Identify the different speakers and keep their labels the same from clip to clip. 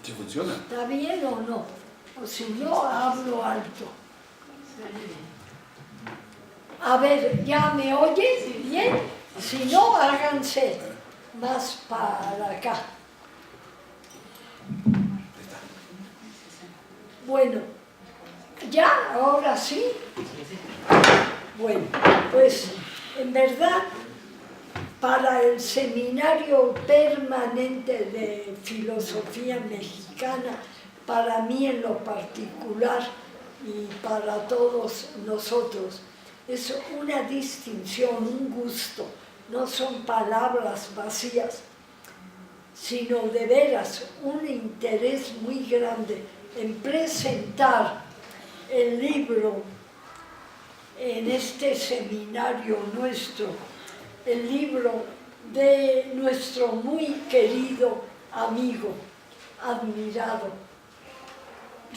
Speaker 1: ¿Sí funciona?
Speaker 2: ¿Está bien o no? O si no, hablo alto. A ver, ¿ya me oyen? ¿Bien? Si no, háganse más para acá. Bueno, ¿ya? ¿Ahora sí? Bueno, pues en verdad, para el Seminario Permanente de Filosofía Mexicana, para mí en lo particular y para todos nosotros, es una distinción, un gusto, no son palabras vacías, sino de veras un interés muy grande en presentar el libro en este seminario nuestro, el libro de nuestro muy querido amigo, admirado,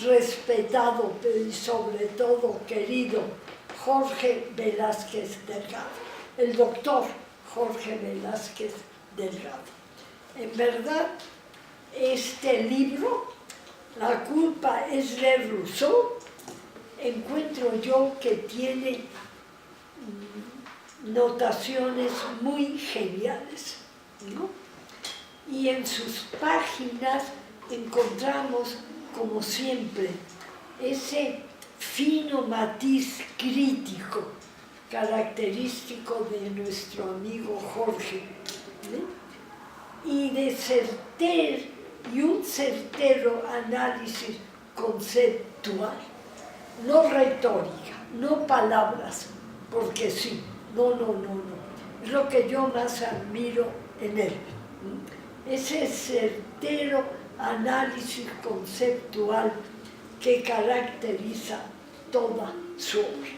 Speaker 2: respetado y sobre todo querido Jorge Velázquez Delgado, el doctor Jorge Velázquez Delgado. En verdad, este libro, La culpa es de Rousseau, encuentro yo que tiene notaciones muy geniales, ¿no? Y en sus páginas encontramos, como siempre, ese fino matiz crítico característico de nuestro amigo Jorge, ¿no? Y un certero análisis conceptual, no retórica, no palabras, porque sí, no, es lo que yo más admiro en él, ese certero análisis conceptual que caracteriza toda su obra.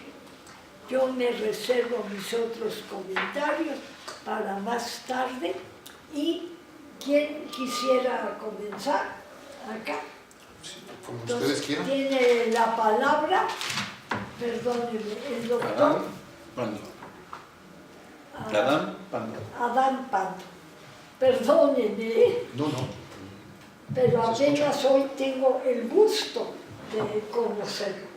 Speaker 2: Yo me reservo mis otros comentarios para más tarde. ¿Y quién quisiera comenzar? Acá.
Speaker 1: Sí, como
Speaker 2: Entonces,
Speaker 1: ustedes quieran.
Speaker 2: tiene la palabra, perdónenme, el doctor
Speaker 1: Adán Pando. Adán Pando.
Speaker 2: Adán Pando. Perdónenme,
Speaker 1: No.
Speaker 2: pero
Speaker 1: ¿Se escucha?
Speaker 2: apenas hoy tengo el gusto de conocerlo.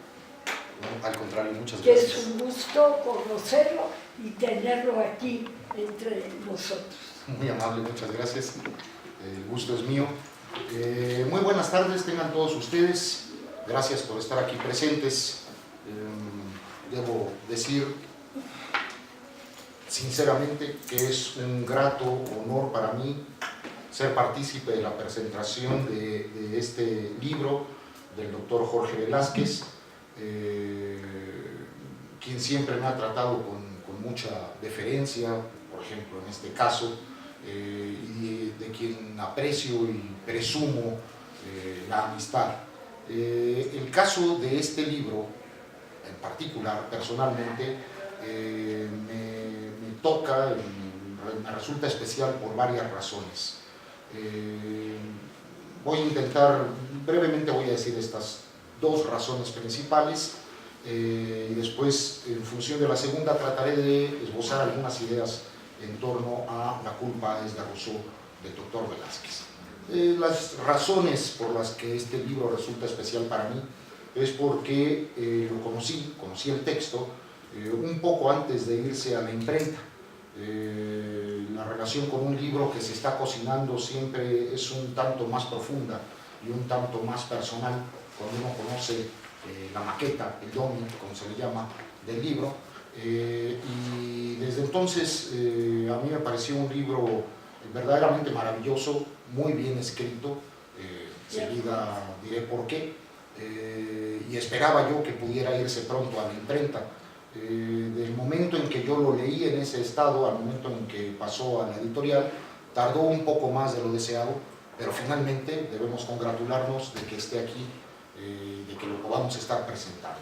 Speaker 1: No, al contrario, muchas
Speaker 2: Que
Speaker 1: gracias.
Speaker 2: es un gusto conocerlo y tenerlo aquí entre nosotros.
Speaker 3: Muy amable, muchas gracias. El gusto es mío. Muy buenas tardes, tengan todos ustedes. Gracias por estar aquí presentes. Debo decir sinceramente que es un grato honor para mí ser partícipe de la presentación de este libro del doctor Jorge Velázquez, quien siempre me ha tratado con mucha deferencia, por ejemplo en este caso, y de quien aprecio y presumo la amistad. El caso de este libro, en particular, personalmente, me toca y me resulta especial por varias razones. Voy a intentar, brevemente voy a decir estas dos razones principales, y después, en función de la segunda, trataré de esbozar algunas ideas en torno a La culpa es de Rousseau, del doctor Velázquez. Las razones por las que este libro resulta especial para mí es porque lo conocí el texto un poco antes de irse a la imprenta. La relación con un libro que se está cocinando siempre es un tanto más profunda y un tanto más personal cuando uno conoce la maqueta, el dummy, como se le llama, del libro. Y desde entonces a mí me pareció un libro verdaderamente maravilloso, muy bien escrito, enseguida diré por qué, y esperaba yo que pudiera irse pronto a la imprenta. Del momento en que yo lo leí en ese estado al momento en que pasó a la editorial, tardó un poco más de lo deseado, pero finalmente debemos congratularnos de que esté aquí, de que lo podamos estar presentando.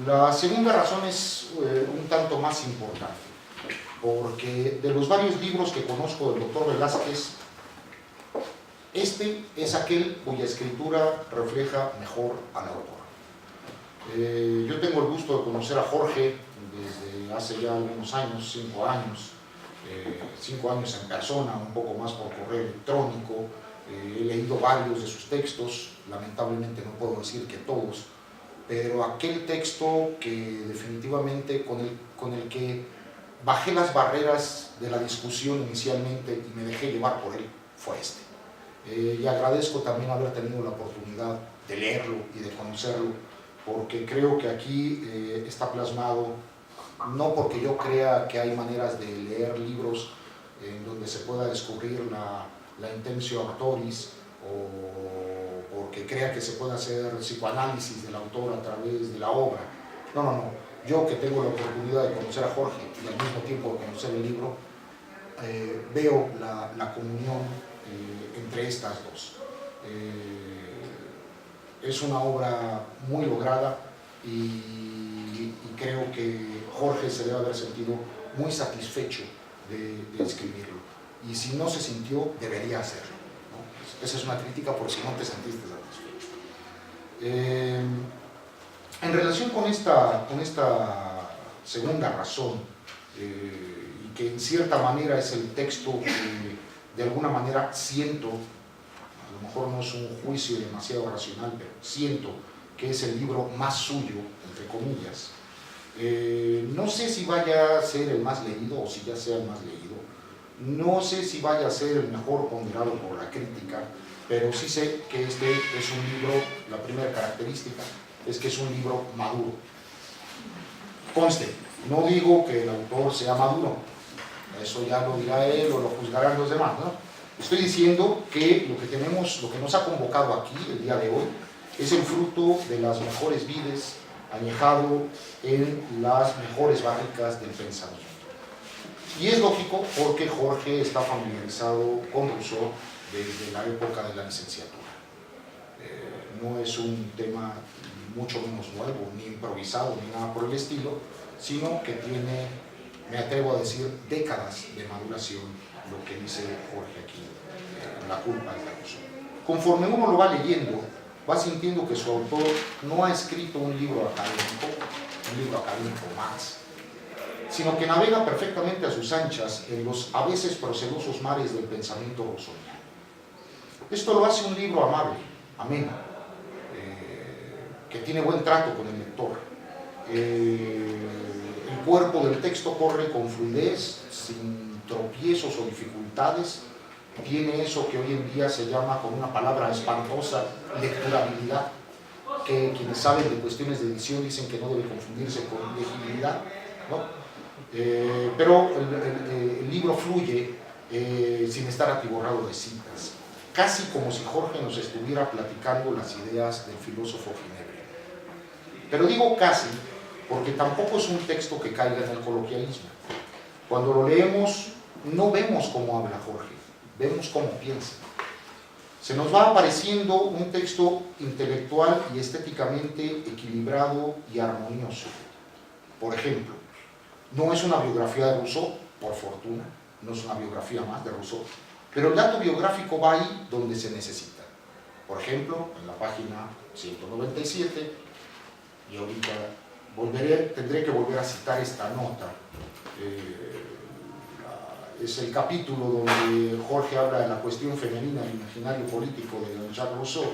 Speaker 3: La segunda razón es un tanto más importante, porque de los varios libros que conozco del doctor Velázquez, este es aquel cuya escritura refleja mejor al autor. Yo tengo el gusto de conocer a Jorge desde hace ya algunos años, 5 años, 5 años en persona, un poco más por correo electrónico, He leído varios de sus textos, lamentablemente no puedo decir que todos, pero aquel texto que definitivamente con el que bajé las barreras de la discusión inicialmente y me dejé llevar por él fue este. Y agradezco también haber tenido la oportunidad de leerlo y de conocerlo, porque creo que aquí está plasmado, no porque yo crea que hay maneras de leer libros en donde se pueda descubrir la intentio autoris, o porque crea que se puede hacer psicoanálisis del autor a través de la obra. No, no, no. Yo, que tengo la oportunidad de conocer a Jorge y al mismo tiempo de conocer el libro, veo la comunión entre estas dos. Es una obra muy lograda y creo que Jorge se debe haber sentido muy satisfecho de escribirlo. Y si no se sintió, debería hacerlo, ¿no? Esa es una crítica por si no te sentiste satisfecho. En relación con esta segunda razón, y que en cierta manera es el texto que de alguna manera siento, a lo mejor no es un juicio demasiado racional, pero siento que es el libro más suyo, entre comillas. No sé si vaya a ser el más leído o si ya sea el más leído. No sé si vaya a ser el mejor ponderado por la crítica, pero sí sé que este es un libro, la primera característica es que es un libro maduro. Conste, no digo que el autor sea maduro, eso ya lo dirá él o lo juzgarán los demás, ¿no? Estoy diciendo que lo que tenemos, lo que nos ha convocado aquí el día de hoy, es el fruto de las mejores vides, añejado en las mejores barricas del pensamiento. Y es lógico porque Jorge está familiarizado con Rousseau desde la época de la licenciatura. No es un tema mucho menos nuevo, ni improvisado, ni nada por el estilo, sino que tiene, me atrevo a decir, décadas de maduración, lo que dice Jorge aquí, la culpa es de Rousseau. Conforme uno lo va leyendo, va sintiendo que su autor no ha escrito un libro académico más, sino que navega perfectamente a sus anchas en los a veces procelosos mares del pensamiento rousseauiano. Esto lo hace un libro amable, ameno, que tiene buen trato con el lector. El cuerpo del texto corre con fluidez, sin tropiezos o dificultades. Tiene eso que hoy en día se llama, con una palabra espantosa, lecturabilidad, que quienes saben de cuestiones de edición dicen que no debe confundirse con legibilidad, ¿no? Pero el libro fluye sin estar atiborrado de citas, casi como si Jorge nos estuviera platicando las ideas del filósofo ginebrino. Pero digo casi porque tampoco es un texto que caiga en el coloquialismo. Cuando lo leemos no vemos cómo habla Jorge, vemos cómo piensa. Se nos va apareciendo un texto intelectual y estéticamente equilibrado y armonioso. Por ejemplo, no es una biografía de Rousseau, por fortuna, no es una biografía más de Rousseau, pero el dato biográfico va ahí donde se necesita. Por ejemplo, en la página 197, y ahorita tendré que volver a citar esta nota, es el capítulo donde Jorge habla de la cuestión femenina del imaginario político de Jean-Jacques Rousseau,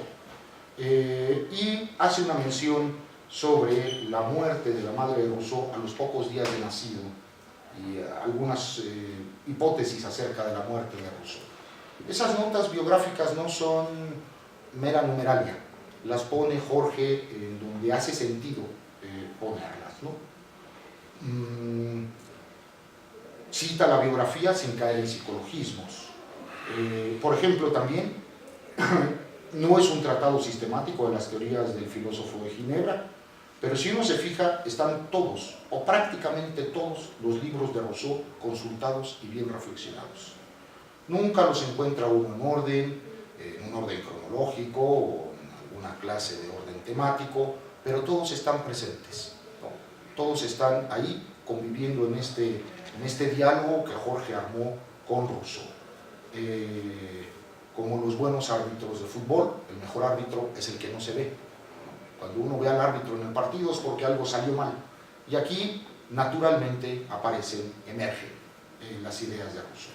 Speaker 3: y hace una mención sobre la muerte de la madre de Rousseau a los pocos días de nacido y algunas hipótesis acerca de la muerte de Rousseau. Esas notas biográficas no son mera numeralia, las pone Jorge en donde hace sentido ponerlas, ¿no? Cita la biografía sin caer en psicologismos. Por ejemplo, también no es un tratado sistemático de las teorías del filósofo de Ginebra, pero si uno se fija, están todos, o prácticamente todos, los libros de Rousseau consultados y bien reflexionados. Nunca los encuentra uno en un orden cronológico o en alguna clase de orden temático, pero todos están presentes, ¿no? Todos están ahí conviviendo en este diálogo que Jorge armó con Rousseau. Como los buenos árbitros de fútbol, el mejor árbitro es el que no se ve. Cuando uno ve al árbitro en el partido es porque algo salió mal. Y aquí, naturalmente, emergen las ideas de Rousseau.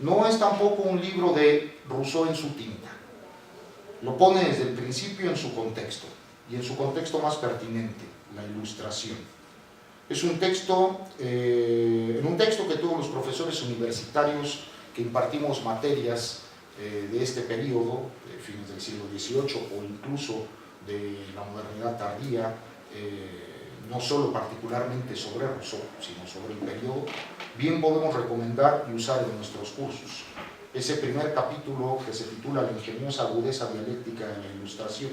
Speaker 3: No es tampoco un libro de Rousseau en su tinta. Lo pone desde el principio en su contexto, y en su contexto más pertinente, la Ilustración. Es un texto, en un texto que todos los profesores universitarios que impartimos materias de este periodo, de fines del siglo XVIII o incluso de la modernidad tardía, no solo particularmente sobre Rousseau, sino sobre el periodo, bien podemos recomendar y usar en nuestros cursos. Ese primer capítulo que se titula La ingeniosa agudeza dialéctica de la Ilustración.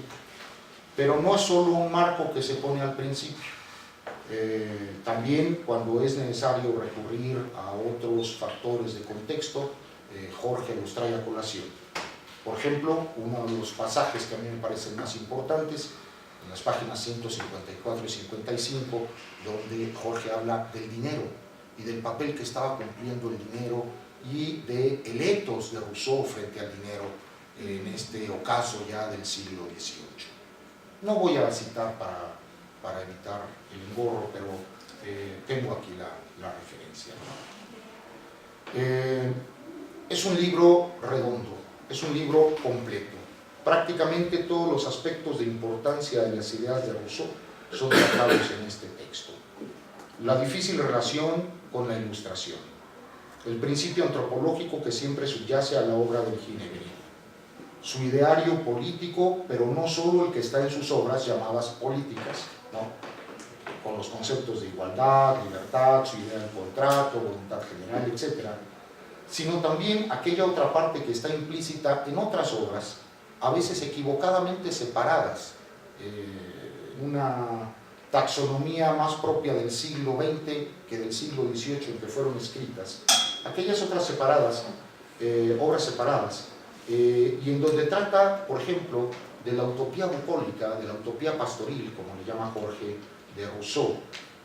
Speaker 3: Pero no es solo un marco que se pone al principio. También cuando es necesario recurrir a otros factores de contexto, Jorge los trae a colación. Por ejemplo, uno de los pasajes que a mí me parecen más importantes, en las páginas 154 y 55, donde Jorge habla del dinero y del papel que estaba cumpliendo el dinero y del etos de Rousseau frente al dinero en este ocaso ya del siglo XVIII. No voy a citar para evitar el engorro, pero tengo aquí la referencia. Es un libro redondo, es un libro completo. Prácticamente todos los aspectos de importancia de las ideas de Rousseau son tratados en este texto. La difícil relación con la Ilustración, el principio antropológico que siempre subyace a la obra del Ginebri, su ideario político, pero no solo el que está en sus obras llamadas políticas, ¿no?, con los conceptos de igualdad, libertad, su idea del contrato, voluntad general, etc., sino también aquella otra parte que está implícita en otras obras, a veces equivocadamente separadas, una taxonomía más propia del siglo XX que del siglo XVIII en que fueron escritas, aquellas otras separadas, obras separadas, y en donde trata, por ejemplo, de la utopía bucólica, de la utopía pastoril, como le llama Jorge, de Rousseau,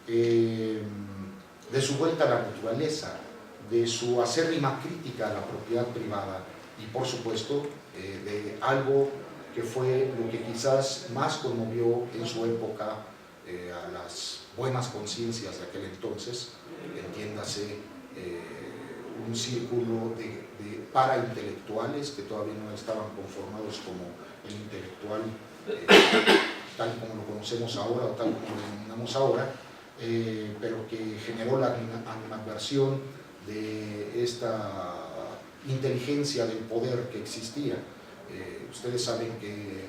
Speaker 3: de su vuelta a la naturaleza, de su acérrima crítica a la propiedad privada y, por supuesto, de algo que fue lo que quizás más conmovió en su época a las buenas conciencias de aquel entonces, entiéndase un círculo de paraintelectuales que todavía no estaban conformados como el intelectual tal como lo conocemos ahora o tal como lo denominamos ahora, pero que generó la animadversión de esta inteligencia del poder que existía. Ustedes saben que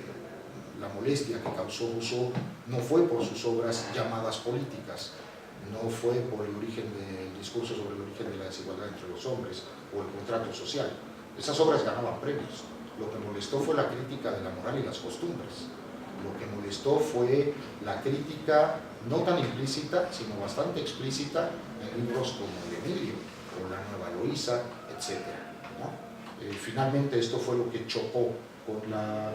Speaker 3: la molestia que causó Rousseau no fue por sus obras llamadas políticas, no fue por el origen del discurso sobre el origen de la desigualdad entre los hombres o el contrato social. Esas obras ganaban premios. Lo que molestó fue la crítica de la moral y las costumbres. Lo que molestó fue la crítica no tan implícita, sino bastante explícita en libros como el Emilio o La Nueva Eloísa, etc., ¿no? Finalmente esto fue lo que chocó con la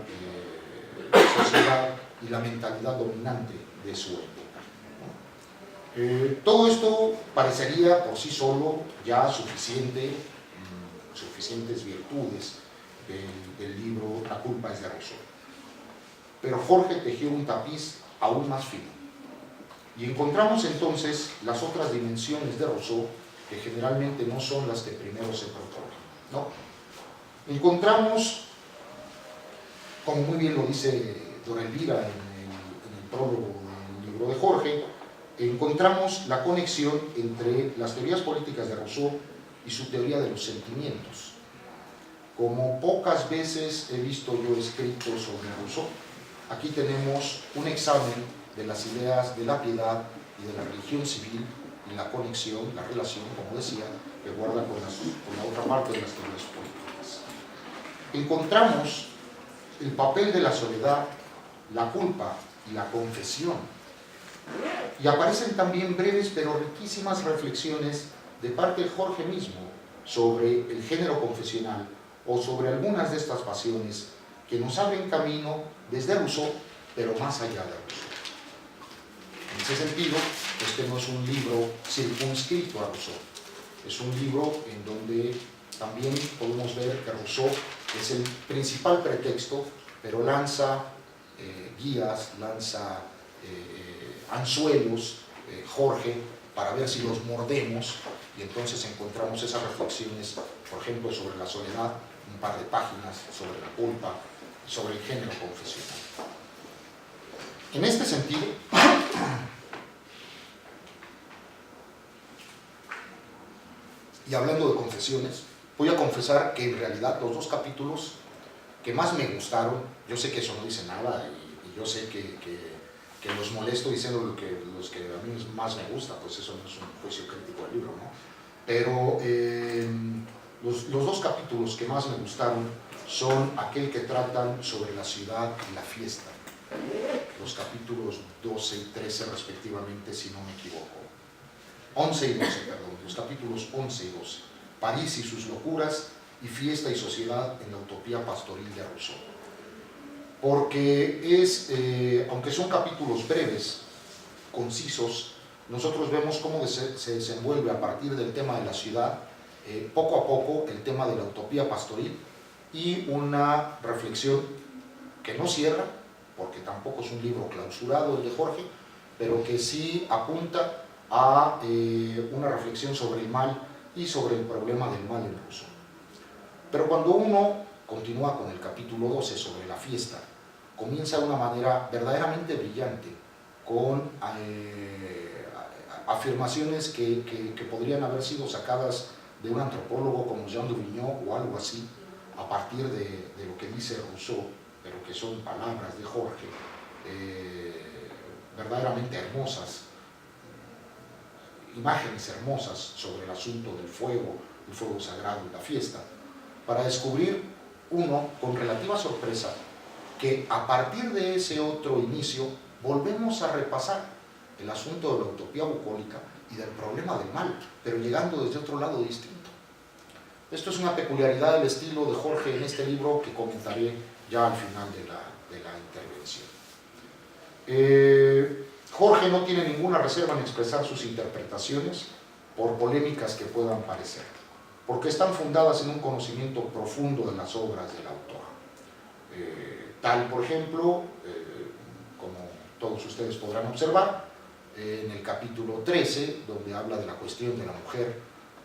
Speaker 3: sociedad y la mentalidad dominante de su época, ¿no? Todo esto parecería por sí solo ya suficientes virtudes del libro La culpa es de Rousseau. Pero Jorge tejió un tapiz aún más fino. Y encontramos entonces las otras dimensiones de Rousseau, que generalmente no son las que primero se proponen, ¿no? Encontramos, como muy bien lo dice Dora Elvira en el prólogo del libro de Jorge, encontramos la conexión entre las teorías políticas de Rousseau y su teoría de los sentimientos. Como pocas veces he visto yo escrito sobre Rousseau, aquí tenemos un examen de las ideas de la piedad y de la religión civil y la conexión, la relación, como decía, que guarda con la otra parte de las teorías políticas. Encontramos el papel de la soledad, la culpa y la confesión. Y aparecen también breves pero riquísimas reflexiones de parte de Jorge mismo sobre el género confesional o sobre algunas de estas pasiones que nos abren camino desde Rousseau, pero más allá de Rousseau. En ese sentido, este no es un libro circunscrito a Rousseau, es un libro en donde también podemos ver que Rousseau es el principal pretexto, pero lanza guías, lanza anzuelos, Jorge, para ver si los mordemos y entonces encontramos esas reflexiones, por ejemplo, sobre la soledad, un par de páginas, sobre la culpa, sobre el género confesional. En este sentido, y hablando de confesiones, voy a confesar que en realidad los dos capítulos que más me gustaron, yo sé que eso no dice nada y yo sé que los molesto diciendo los que a mí más me gusta, pues eso no es un juicio crítico del libro, ¿no? Pero los dos capítulos que más me gustaron son aquel que tratan sobre la ciudad y la fiesta, los capítulos 12 y 13 respectivamente, si no me equivoco. 11 y 12, perdón, los capítulos 11 y 12. París y sus locuras y fiesta y sociedad en la utopía pastoril de Rousseau. Porque aunque son capítulos breves, concisos, nosotros vemos cómo se desenvuelve a partir del tema de la ciudad, poco a poco el tema de la utopía pastoril y una reflexión que no cierra, porque tampoco es un libro clausurado el de Jorge, pero que sí apunta a una reflexión sobre el mal y sobre el problema del mal en Rousseau. Pero cuando uno continúa con el capítulo 12 sobre la fiesta, comienza de una manera verdaderamente brillante, con afirmaciones que podrían haber sido sacadas de un antropólogo como Jean Duvigneau o algo así, a partir de lo que dice Rousseau, pero que son palabras de Jorge, verdaderamente hermosas, imágenes hermosas sobre el asunto del fuego, el fuego sagrado y la fiesta, para descubrir uno, con relativa sorpresa, que a partir de ese otro inicio volvemos a repasar el asunto de la utopía bucólica y del problema del mal, pero llegando desde otro lado distinto. Esto es una peculiaridad del estilo de Jorge en este libro que comentaré ya al final de la intervención. Jorge no tiene ninguna reserva en expresar sus interpretaciones, por polémicas que puedan parecer, porque están fundadas en un conocimiento profundo de las obras del autor. Tal, por ejemplo, como todos ustedes podrán observar, en el capítulo 13, donde habla de la cuestión de la mujer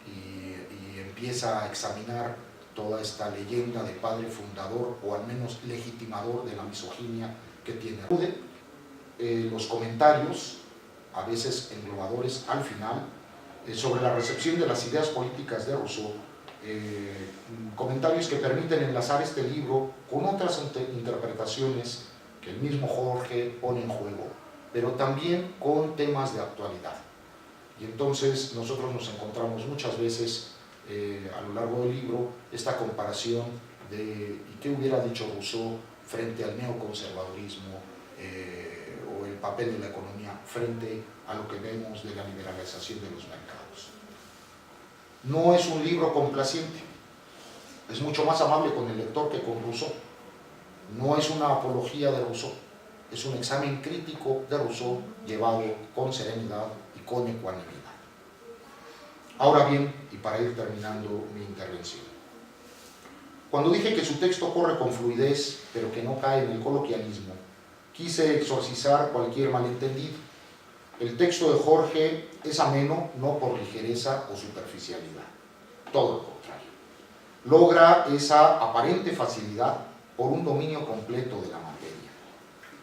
Speaker 3: y empieza a examinar toda esta leyenda de padre fundador, o al menos legitimador de la misoginia que tiene. Los comentarios, a veces englobadores al final, sobre la recepción de las ideas políticas de Rousseau, comentarios que permiten enlazar este libro con otras interpretaciones que el mismo Jorge pone en juego, pero también con temas de actualidad. Y entonces nosotros nos encontramos muchas veces a lo largo del libro esta comparación de ¿y qué hubiera dicho Rousseau frente al neoconservadurismo o el papel de la economía frente a lo que vemos de la liberalización de los mercados? No es un libro complaciente, es mucho más amable con el lector que con Rousseau. No es una apología de Rousseau, es un examen crítico de Rousseau llevado con serenidad y con ecuanimidad. Ahora bien, y para ir terminando mi intervención, cuando dije que su texto corre con fluidez, pero que no cae en el coloquialismo, quise exorcizar cualquier malentendido. El texto de Jorge es ameno no por ligereza o superficialidad, todo lo contrario. Logra esa aparente facilidad por un dominio completo de la materia.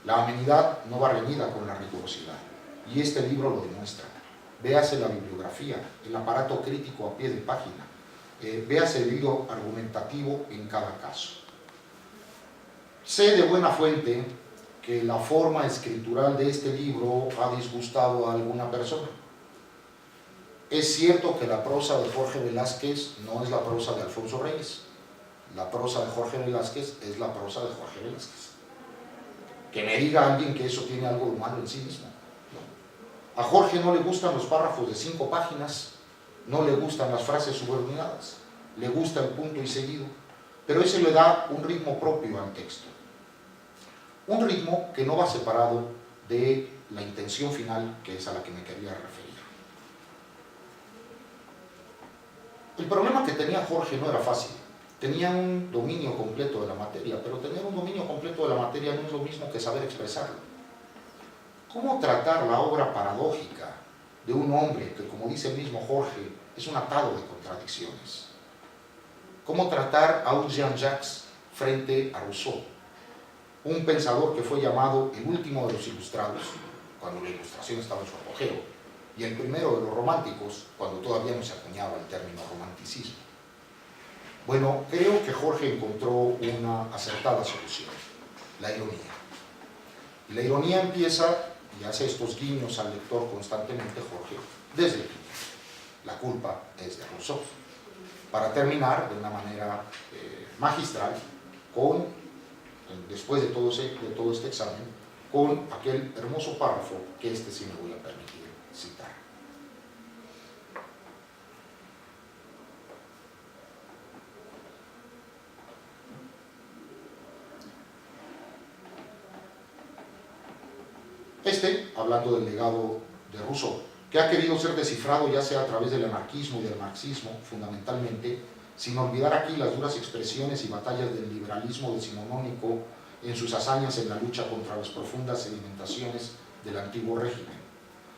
Speaker 3: La amenidad no va reñida con la rigurosidad, y este libro lo demuestra. Véase la bibliografía, el aparato crítico a pie de página, véase el hilo argumentativo en cada caso. Sé de buena fuente que la forma escritural de este libro ha disgustado a alguna persona. Es cierto que la prosa de Jorge Velázquez no es la prosa de Alfonso Reyes. La prosa de Jorge Velázquez es la prosa de Jorge Velázquez. Que me diga alguien que eso tiene algo de malo en sí mismo. No. A Jorge no le gustan los párrafos de 5 páginas, no le gustan las frases subordinadas, le gusta el punto y seguido, pero ese le da un ritmo propio al texto. Un ritmo que no va separado de la intención final, que es a la que me quería referir. El problema que tenía Jorge no era fácil. Tenía un dominio completo de la materia, pero tener un dominio completo de la materia no es lo mismo que saber expresarlo. ¿Cómo tratar la obra paradójica de un hombre que, como dice el mismo Jorge, es un atado de contradicciones. ¿Cómo tratar a un Jean-Jacques frente a Rousseau? Un pensador que fue llamado el último de los ilustrados, cuando la ilustración estaba en su apogeo, y el primero de los románticos, cuando todavía no se acuñaba el término romanticismo. Bueno, creo que Jorge encontró una acertada solución: la ironía. Y la ironía empieza, y hace estos guiños al lector constantemente, Jorge, desde el principio. La culpa es de Rousseau. Para terminar de una manera magistral, después de todo este examen, con aquel hermoso párrafo que sí me voy a permitir citar. Hablando del legado de Rousseau, que ha querido ser descifrado ya sea a través del anarquismo y del marxismo, fundamentalmente, sin olvidar aquí las duras expresiones y batallas del liberalismo decimonónico en sus hazañas en la lucha contra las profundas sedimentaciones del antiguo régimen.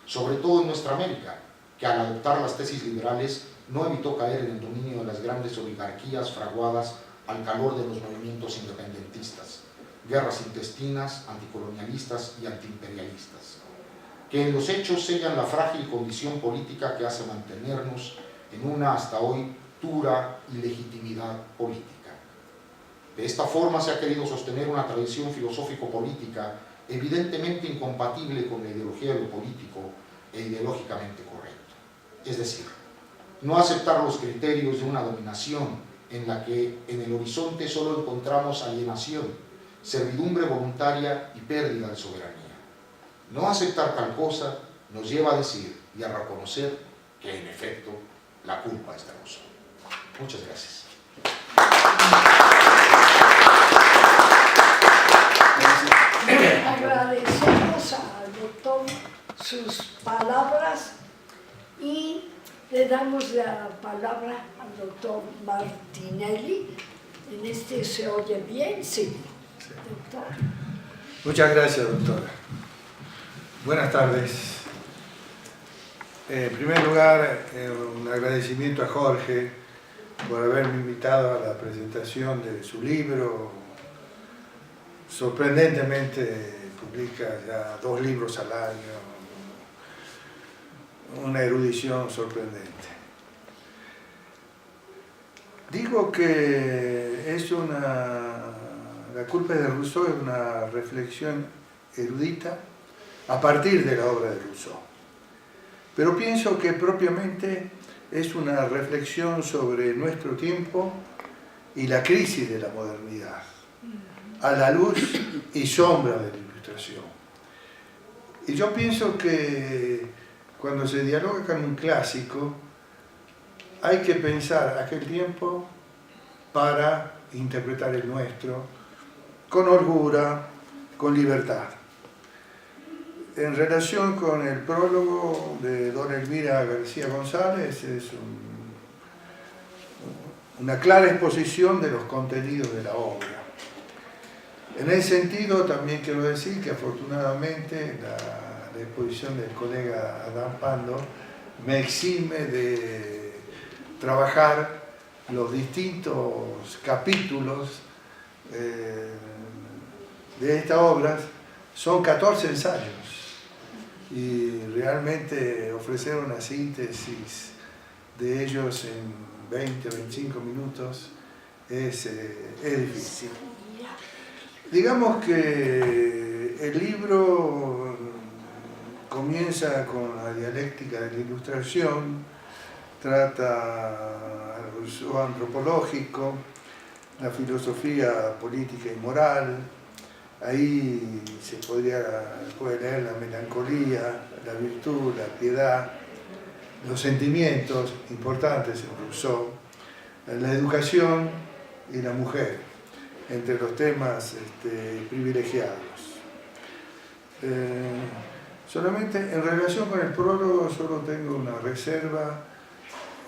Speaker 3: Sobre todo en nuestra América, que al adoptar las tesis liberales no evitó caer en el dominio de las grandes oligarquías fraguadas al calor de los movimientos independentistas, guerras intestinas, anticolonialistas y antiimperialistas, que en los hechos sellan la frágil condición política que hace mantenernos en una hasta hoy dura ilegitimidad política. De esta forma se ha querido sostener una tradición filosófico-política evidentemente incompatible con la ideología de lo político e ideológicamente correcto. Es decir, no aceptar los criterios de una dominación en la que en el horizonte solo encontramos alienación, servidumbre voluntaria y pérdida de soberanía. No aceptar tal cosa nos lleva a decir y a reconocer que en efecto la culpa es de Rousseau. Muchas gracias.
Speaker 2: Agradecemos al doctor sus palabras y le damos la palabra al doctor Martinelli. ¿Se oye bien? Sí. Doctor.
Speaker 4: Muchas gracias, doctora. Buenas tardes. En primer lugar, un agradecimiento a Jorge por haberme invitado a la presentación de su libro. Sorprendentemente publica ya 2 libros al año, una erudición sorprendente. Digo que es la culpa de Rousseau es una reflexión erudita a partir de la obra de Rousseau. Pero pienso que propiamente es una reflexión sobre nuestro tiempo y la crisis de la modernidad, a la luz y sombra de la Ilustración. Y yo pienso que cuando se dialoga con un clásico, hay que pensar aquel tiempo para interpretar el nuestro con holgura, con libertad. En relación con el prólogo de Dona Elvira García González, es una clara exposición de los contenidos de la obra. En ese sentido, también quiero decir que afortunadamente la exposición del colega Adán Pando me exime de trabajar los distintos capítulos de esta obra. Son 14 ensayos y realmente ofrecer una síntesis de ellos en 20 o 25 minutos es difícil. Digamos que el libro comienza con la dialéctica de la Ilustración, trata el uso antropológico, la filosofía política y moral. Ahí se puede leer la melancolía, la virtud, la piedad, los sentimientos importantes en Rousseau, la educación y la mujer, entre los temas privilegiados. Solamente en relación con el prólogo solo tengo una reserva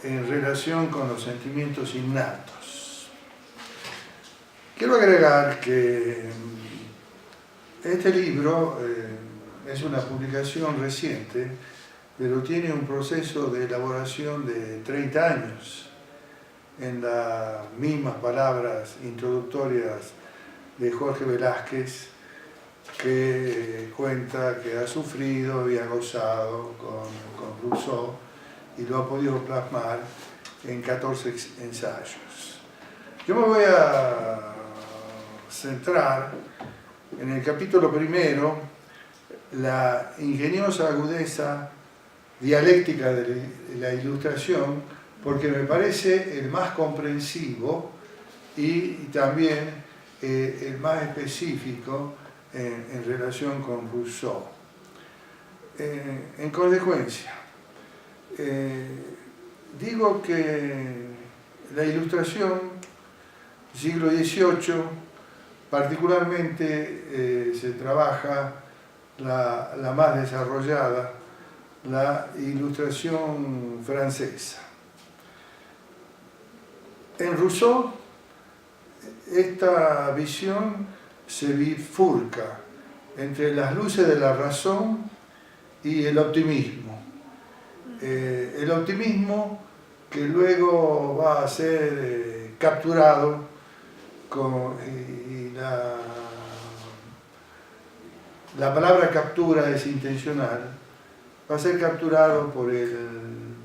Speaker 4: en relación con los sentimientos innatos. Quiero agregar que este libro es una publicación reciente pero tiene un proceso de elaboración de 30 años en las mismas palabras introductorias de Jorge Velázquez, que cuenta que ha sufrido y ha gozado con Rousseau y lo ha podido plasmar en 14 ensayos. Yo me voy a centrar en el capítulo primero, la ingeniosa agudeza dialéctica de la ilustración, porque me parece el más comprensivo y también el más específico en relación con Rousseau. En consecuencia, digo que la ilustración, siglo XVIII, particularmente se trabaja la más desarrollada, la ilustración francesa. En Rousseau, esta visión se bifurca entre las luces de la razón y el optimismo. El optimismo que luego va a ser capturado y la palabra captura es intencional, va a ser capturado por el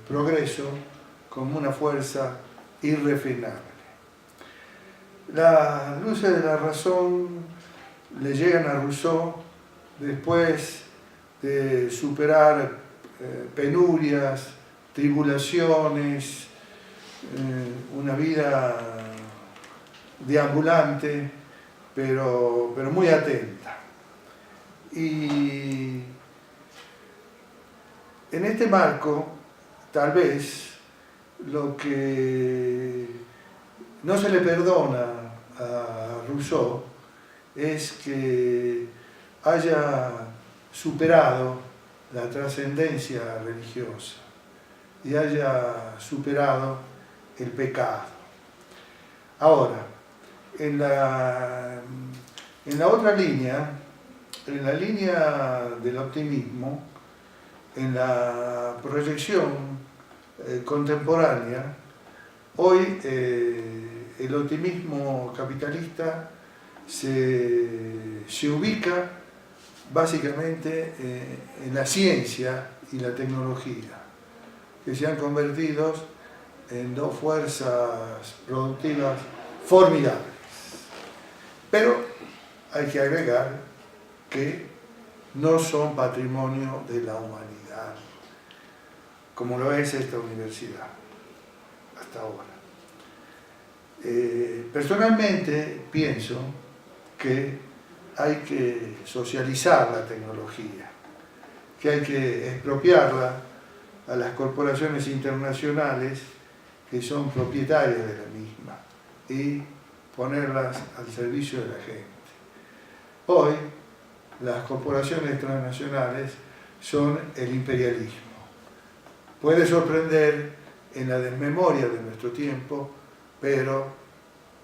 Speaker 4: progreso como una fuerza irrefrenable. Las luces de la razón le llegan a Rousseau después de superar penurias, tribulaciones, una vida deambulante, pero muy atenta. Y en este marco, tal vez, lo que no se le perdona a Rousseau es que haya superado la trascendencia religiosa y haya superado el pecado. Ahora, en la otra línea, en la línea del optimismo, en la proyección contemporánea, hoy el optimismo capitalista se ubica básicamente en la ciencia y la tecnología, que se han convertido en dos fuerzas productivas formidables. Pero hay que agregar que no son patrimonio de la humanidad, como lo es esta universidad hasta ahora. Personalmente pienso que hay que socializar la tecnología, que hay que expropiarla a las corporaciones internacionales que son propietarias de la misma y ponerlas al servicio de la gente. Hoy las corporaciones transnacionales son el imperialismo. Puede sorprender en la desmemoria de nuestro tiempo, pero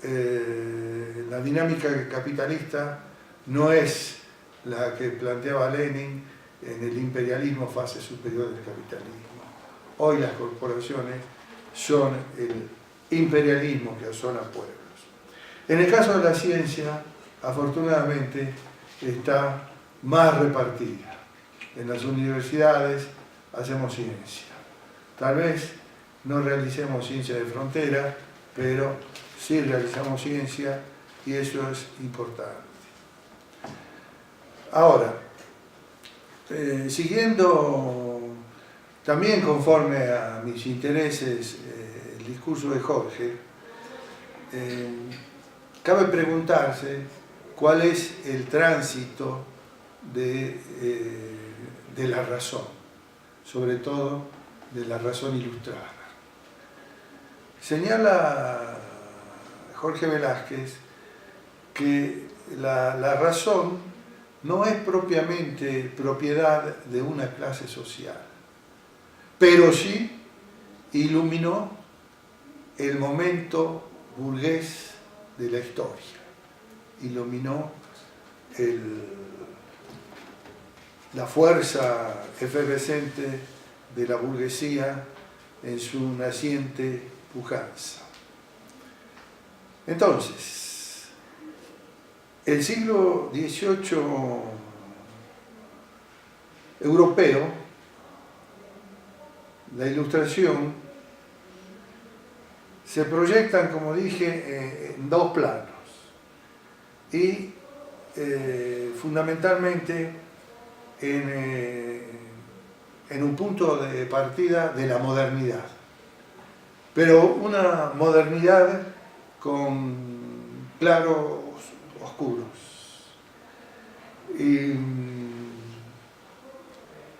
Speaker 4: la dinámica capitalista no es la que planteaba Lenin en el imperialismo fase superior del capitalismo. Hoy las corporaciones son el imperialismo que asola pueblos. En el caso de la ciencia, afortunadamente, está más repartida. En las universidades hacemos ciencia. Tal vez no realicemos ciencia de frontera, pero sí realizamos ciencia y eso es importante. Ahora, siguiendo también conforme a mis intereses el discurso de Jorge, cabe preguntarse cuál es el tránsito de la razón, sobre todo de la razón ilustrada. Señala Jorge Velázquez que la razón no es propiamente propiedad de una clase social, pero sí iluminó el momento burgués de la historia, iluminó la fuerza efervescente de la burguesía en su naciente pujanza. Entonces, el siglo XVIII europeo, la Ilustración, se proyectan, como dije, en dos planos y fundamentalmente en un punto de partida de la modernidad, pero una modernidad con claros oscuros. Y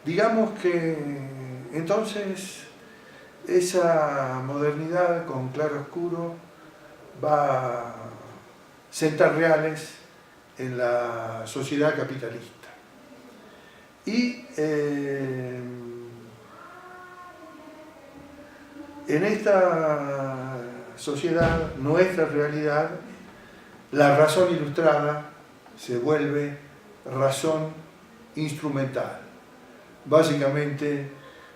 Speaker 4: digamos que entonces esa modernidad con claro oscuro va a sentar reales en la sociedad capitalista. Y en esta sociedad, nuestra realidad, la razón ilustrada se vuelve razón instrumental, básicamente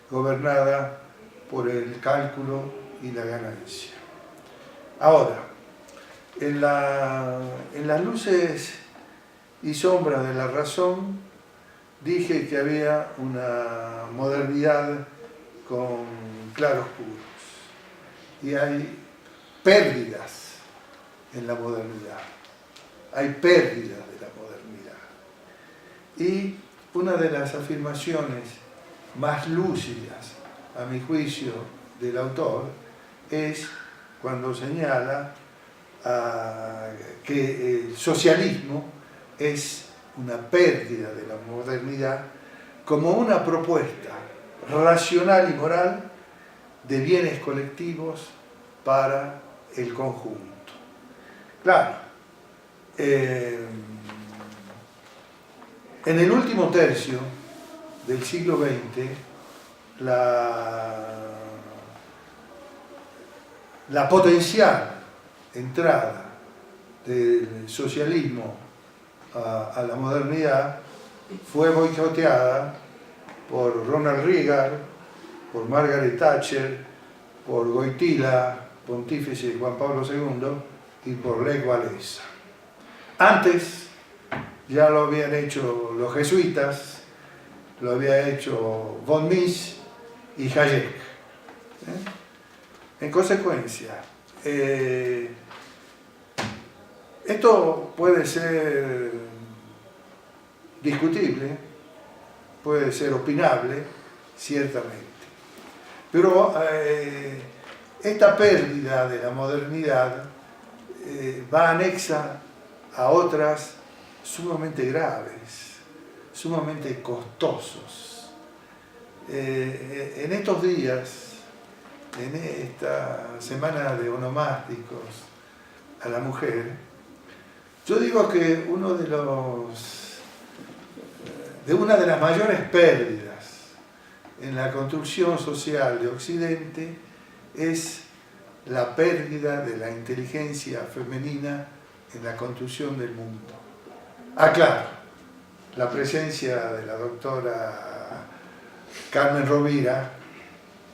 Speaker 4: gobernada por el cálculo y la ganancia. Ahora, en las luces y sombras de la razón, dije que había una modernidad con claroscuros y hay pérdidas en la modernidad, hay pérdidas de la modernidad. Y una de las afirmaciones más lúcidas, a mi juicio, del autor es cuando señala que el socialismo es una pérdida de la modernidad como una propuesta racional y moral de bienes colectivos para el conjunto. Claro, en el último tercio del siglo XX, la potencial entrada del socialismo a la modernidad fue boicoteada por Ronald Reagan, por Margaret Thatcher, por Wojtyła, pontífice Juan Pablo II, y por Lech Walesa. Antes ya lo habían hecho los jesuitas, lo había hecho von Mises y Hayek. En consecuencia, esto puede ser discutible, puede ser opinable, ciertamente. Pero esta pérdida de la modernidad va anexa a otras sumamente graves, sumamente costosos. En estos días, en esta semana de onomásticos a la mujer, yo digo que una de las mayores pérdidas en la construcción social de Occidente es la pérdida de la inteligencia femenina en la construcción del mundo. Claro, la presencia de la doctora Carmen Rovira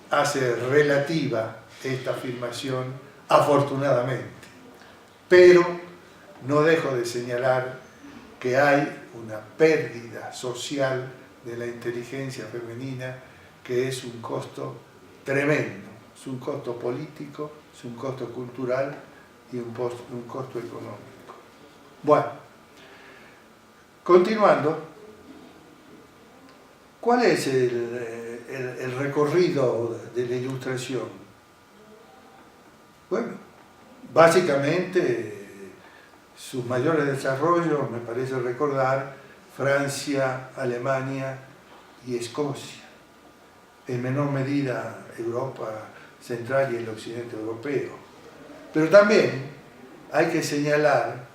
Speaker 4: hace relativa esta afirmación, afortunadamente, pero no dejo de señalar que hay una pérdida social de la inteligencia femenina que es un costo tremendo, es un costo político, es un costo cultural y un costo económico. Bueno, continuando, ¿cuál es el recorrido de la Ilustración? Bueno, básicamente sus mayores desarrollos, me parece recordar, Francia, Alemania y Escocia. En menor medida Europa Central y el occidente europeo. Pero también hay que señalar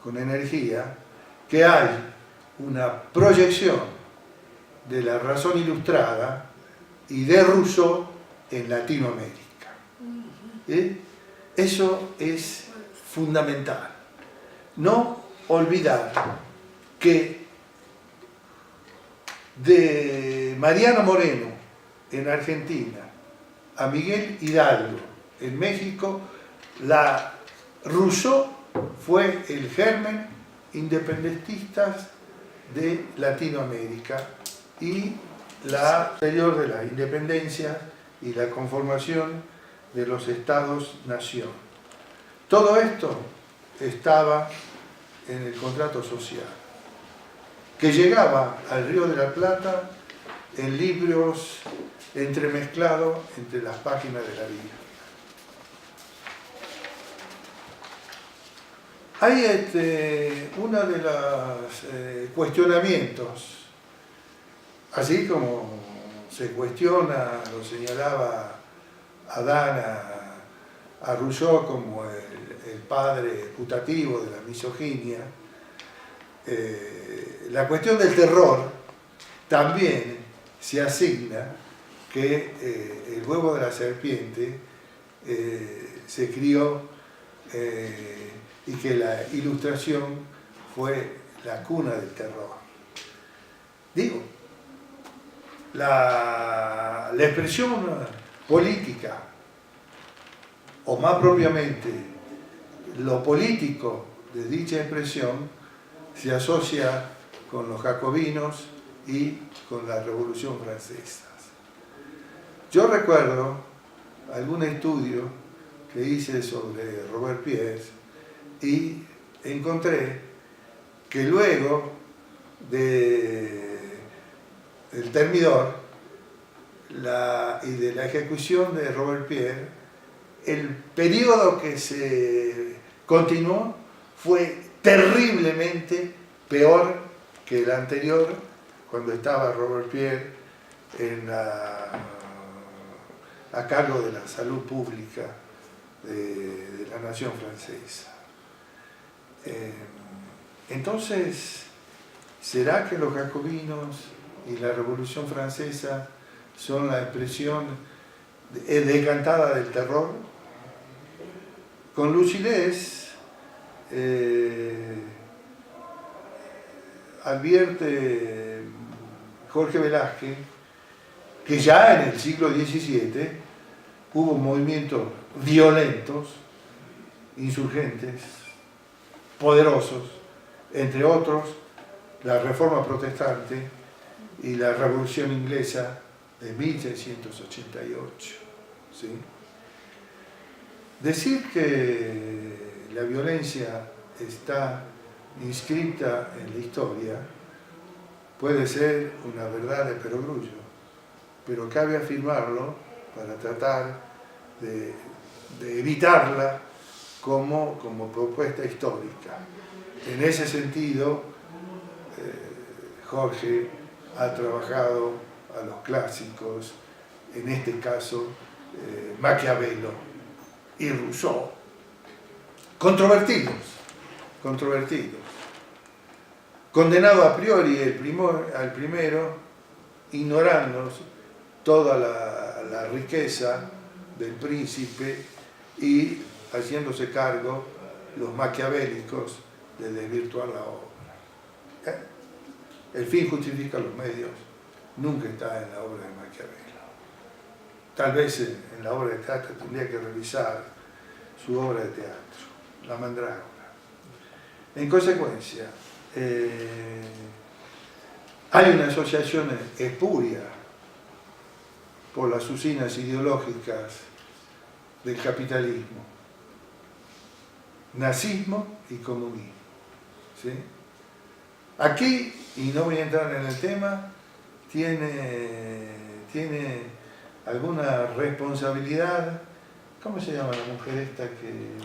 Speaker 4: con energía que hay una proyección de la razón ilustrada y de Rousseau en Latinoamérica. Eso es fundamental. No olvidar que de Mariano Moreno en Argentina a Miguel Hidalgo, en México, Rousseau fue el germen independentista de Latinoamérica y la anterior de la independencia y la conformación de los estados-nación. Todo esto estaba en el contrato social, que llegaba al Río de la Plata en libros entremezclados entre las páginas de la Biblia. Hay uno de los cuestionamientos, así como se cuestiona, lo señalaba Adán a Rousseau como el padre putativo de la misoginia, la cuestión del terror también se asigna que el huevo de la serpiente se crió y que la Ilustración fue la cuna del terror. Digo, la expresión política, o más propiamente lo político de dicha expresión, se asocia con los jacobinos y con la Revolución Francesa. Yo recuerdo algún estudio que hice sobre Robespierre y encontré que luego del Termidor y de la ejecución de Robespierre, el periodo que se continuó fue terriblemente peor que el anterior, cuando estaba Robespierre a cargo de la salud pública de la nación francesa. Entonces, ¿será que los jacobinos y la Revolución Francesa son la expresión decantada del terror? Con lucidez advierte Jorge Velázquez que ya en el siglo XVII hubo movimientos violentos, insurgentes, poderosos, entre otros la Reforma Protestante y la Revolución Inglesa de 1688. ¿Sí? Decir que la violencia está inscrita en la historia puede ser una verdad de perogrullo, pero cabe afirmarlo para tratar de evitarla como propuesta histórica. En ese sentido, Jorge ha trabajado a los clásicos, en este caso Maquiavelo y Rousseau, controvertidos, condenado a priori al primero, ignorando toda la riqueza del príncipe y haciéndose cargo los maquiavélicos de desvirtuar la obra. El fin justifica los medios, nunca está en la obra de Maquiavelo. Tal vez en la obra de teatro tendría que revisar su obra de teatro, La Mandrágora. En consecuencia, hay una asociación espuria por las usinas ideológicas del capitalismo, nazismo y comunismo. ¿Sí? Aquí, y no voy a entrar en el tema, tiene alguna responsabilidad. ¿Cómo se llama la mujer esta que...?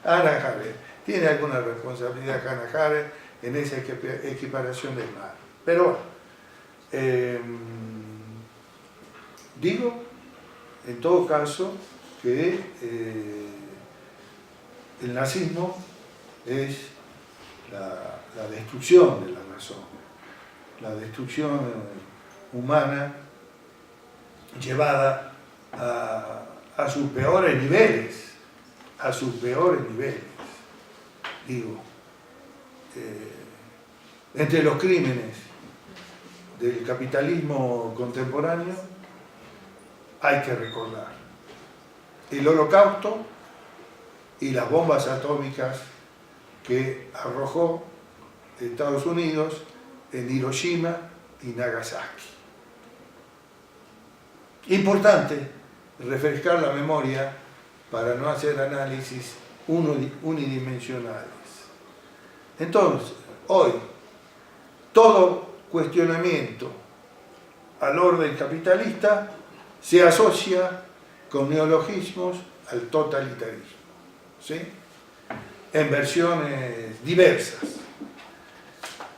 Speaker 4: Hannah Arendt. Tiene alguna responsabilidad Hannah Arendt en esa equiparación del mal. Pero digo, en todo caso, que el nazismo es la destrucción de la razón, la destrucción humana llevada a sus peores niveles, digo, entre los crímenes del capitalismo contemporáneo hay que recordar. El Holocausto y las bombas atómicas que arrojó Estados Unidos en Hiroshima y Nagasaki. Importante refrescar la memoria para no hacer análisis unidimensionales. Entonces, hoy, todo cuestionamiento al orden capitalista se asocia con neologismos al totalitarismo, ¿sí? En versiones diversas.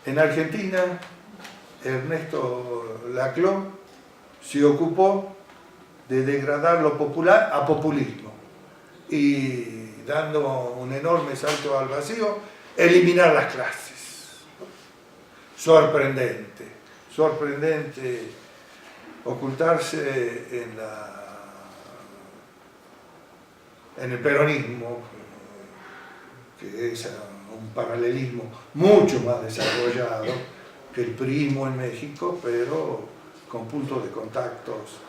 Speaker 4: En Argentina, Ernesto Laclau se ocupó de degradar lo popular a populismo y, dando un enorme salto al vacío, eliminar las clases. Sorprendente, sorprendente ocultarse en el peronismo, que es un paralelismo mucho más desarrollado que el prismo en México, pero con puntos de contactos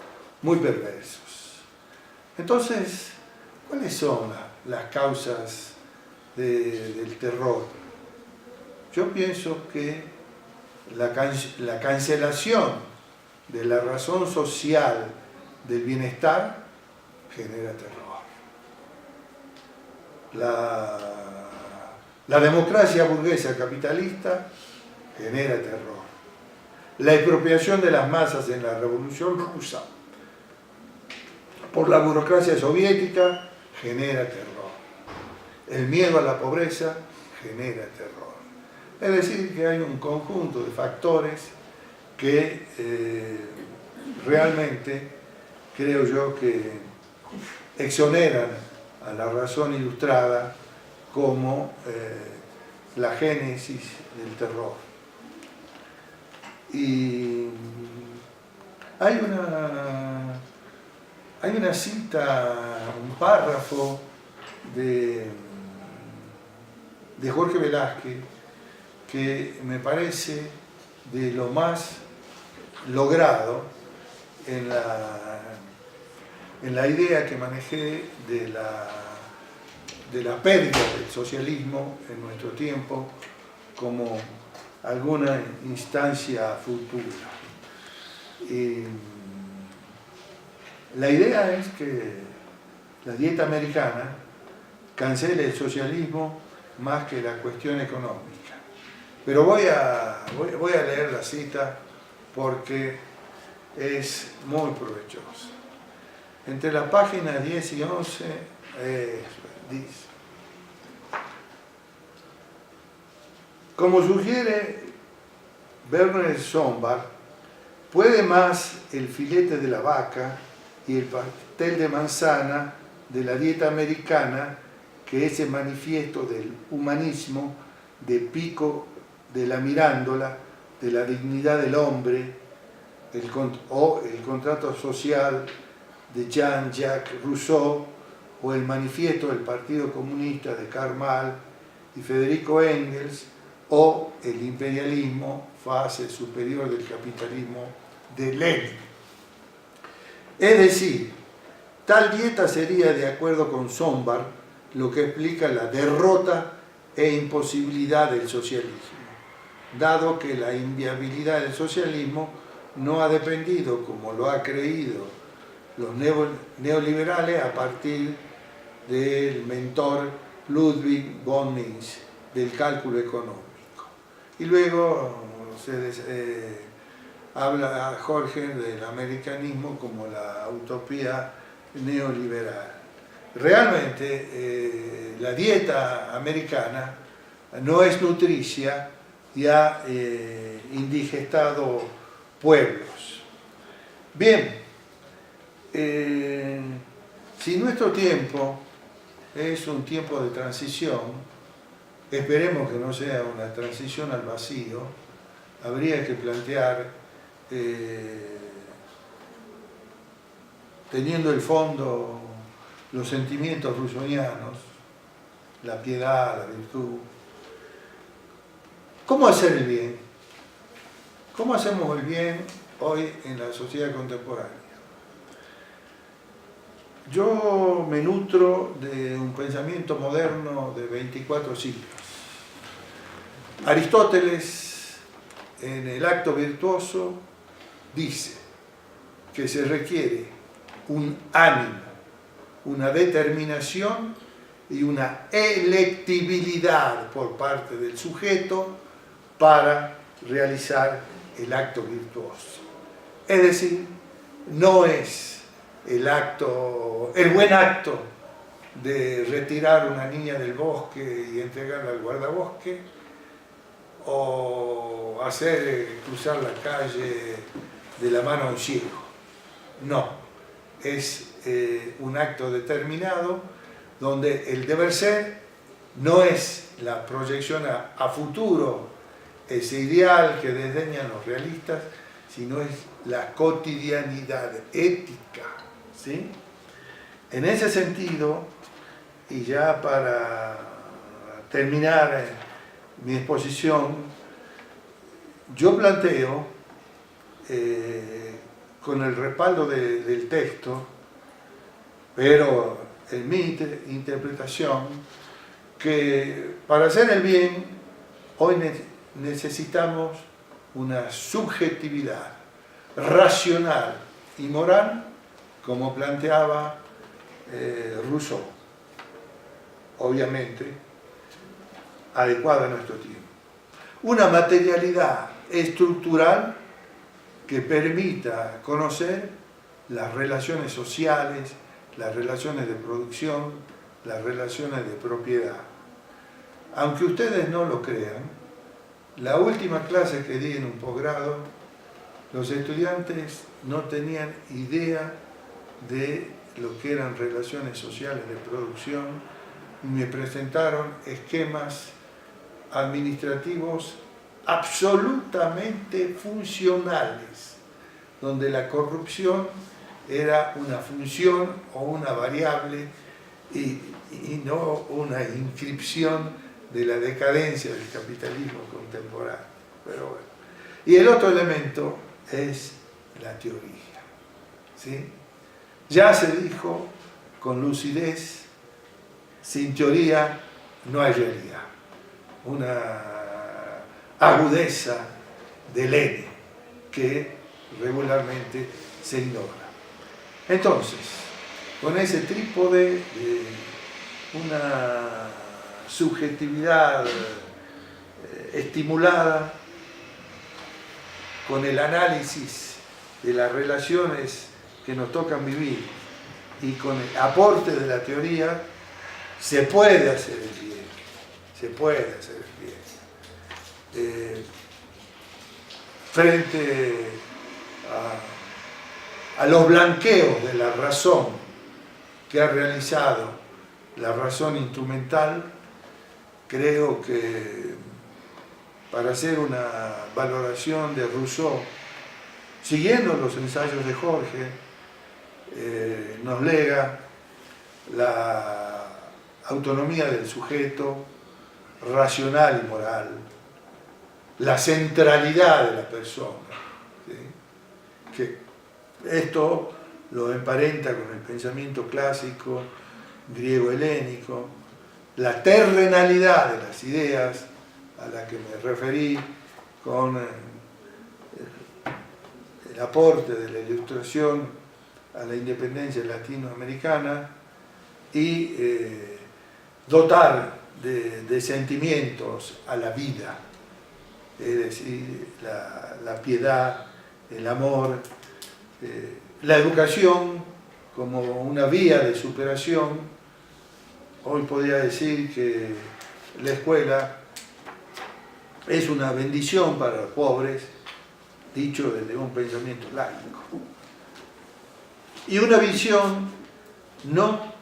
Speaker 4: muy perversos. Entonces, ¿cuáles son las causas del terror? Yo pienso que la cancelación de la razón social del bienestar genera terror. La democracia burguesa capitalista genera terror. La expropiación de las masas en la Revolución Rusa por la burocracia soviética genera terror. El miedo a la pobreza genera terror. Es decir, que hay un conjunto de factores que realmente creo yo que exoneran a la razón ilustrada como la génesis del terror. Y hay una cita, un párrafo de Jorge Velázquez que me parece de lo más logrado en la idea que manejé de la pérdida del socialismo en nuestro tiempo como alguna instancia futura. La idea es que la dieta americana cancele el socialismo más que la cuestión económica. Pero voy a leer la cita porque es muy provechosa. Entre las páginas 10 y 11 dice: como sugiere Werner Sombart, puede más el filete de la vaca y el pastel de manzana de la dieta americana que ese manifiesto del humanismo de Pico de la Mirándola, de la dignidad del hombre, o el contrato social de Jean-Jacques Rousseau, o el manifiesto del Partido Comunista de Karl Marx y Federico Engels, o el imperialismo, fase superior del capitalismo, de Lenin. Es decir, tal dieta sería, de acuerdo con Sombart, lo que explica la derrota e imposibilidad del socialismo, dado que la inviabilidad del socialismo no ha dependido, como lo ha creído los neoliberales, a partir del mentor Ludwig von Mises, del cálculo económico. Y luego habla Jorge del americanismo como la utopía neoliberal. Realmente la dieta americana no es nutricia y ha indigestado pueblos. Bien, si nuestro tiempo es un tiempo de transición, esperemos que no sea una transición al vacío, habría que plantear, teniendo el fondo los sentimientos rusonianos, la piedad, la virtud, ¿cómo hacer el bien? ¿Cómo hacemos el bien hoy en la sociedad contemporánea? Yo me nutro de un pensamiento moderno de 24 siglos. Aristóteles, en el acto virtuoso, dice que se requiere un ánimo, una determinación y una electibilidad por parte del sujeto para realizar el acto virtuoso. Es decir, no es el buen acto de retirar a una niña del bosque y entregarla al guardabosque, o hacer cruzar la calle de la mano a un ciego. No, es un acto determinado donde el deber ser no es la proyección a futuro, ese ideal que desdeñan los realistas, sino es la cotidianidad ética, ¿sí? En ese sentido, y ya para terminar mi exposición, yo planteo, con el respaldo del texto, pero en mi interpretación, que para hacer el bien hoy necesitamos una subjetividad racional y moral, como planteaba Rousseau, obviamente adecuada a nuestro tiempo. Una materialidad estructural que permita conocer las relaciones sociales, las relaciones de producción, las relaciones de propiedad. Aunque ustedes no lo crean, la última clase que di en un posgrado, los estudiantes no tenían idea de lo que eran relaciones sociales de producción y me presentaron esquemas administrativos absolutamente funcionales, donde la corrupción era una función o una variable y no una inscripción de la decadencia del capitalismo contemporáneo. Pero bueno. Y el otro elemento es la teoría, ¿sí? Ya se dijo con lucidez, sin teoría no hay realidad. Una agudeza del N que regularmente se ignora. Entonces, con ese trípode de una subjetividad estimulada, con el análisis de las relaciones que nos tocan vivir y con el aporte de la teoría, se puede hacer el bien, se puede hacer el bien. Frente a los blanqueos de la razón que ha realizado la razón instrumental, creo que para hacer una valoración de Rousseau, siguiendo los ensayos de Jorge, nos lega la autonomía del sujeto, racional y moral, la centralidad de la persona, ¿sí? Que esto lo emparenta con el pensamiento clásico griego-helénico, la terrenalidad de las ideas a la que me referí con el aporte de la Ilustración a la independencia latinoamericana y dotar de sentimientos a la vida, es decir, la piedad, el amor, la educación como una vía de superación. Hoy podría decir que la escuela es una bendición para los pobres, dicho desde un pensamiento laico. Y una visión no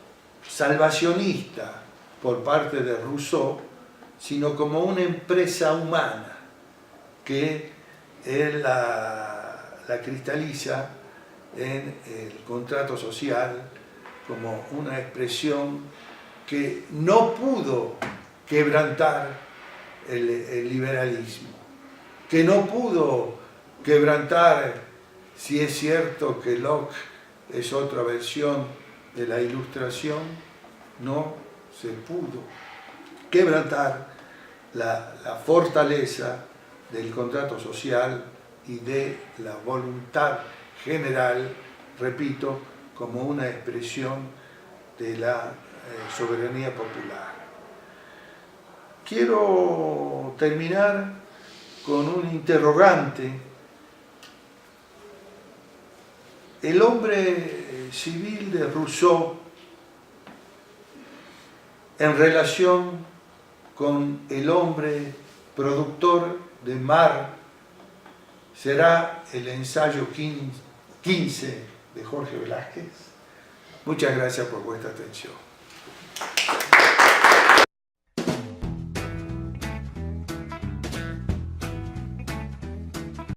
Speaker 4: salvacionista por parte de Rousseau, sino como una empresa humana que él la cristaliza en el contrato social como una expresión que no pudo quebrantar el liberalismo, que no pudo quebrantar, si es cierto que Locke es otra versión de la Ilustración no se pudo quebrantar la fortaleza del contrato social y de la voluntad general, repito, como una expresión de la soberanía popular. Quiero terminar con un interrogante. El hombre civil de Rousseau en relación con el hombre productor de Mar será el ensayo 15 de Jorge Velázquez. Muchas gracias por vuestra atención.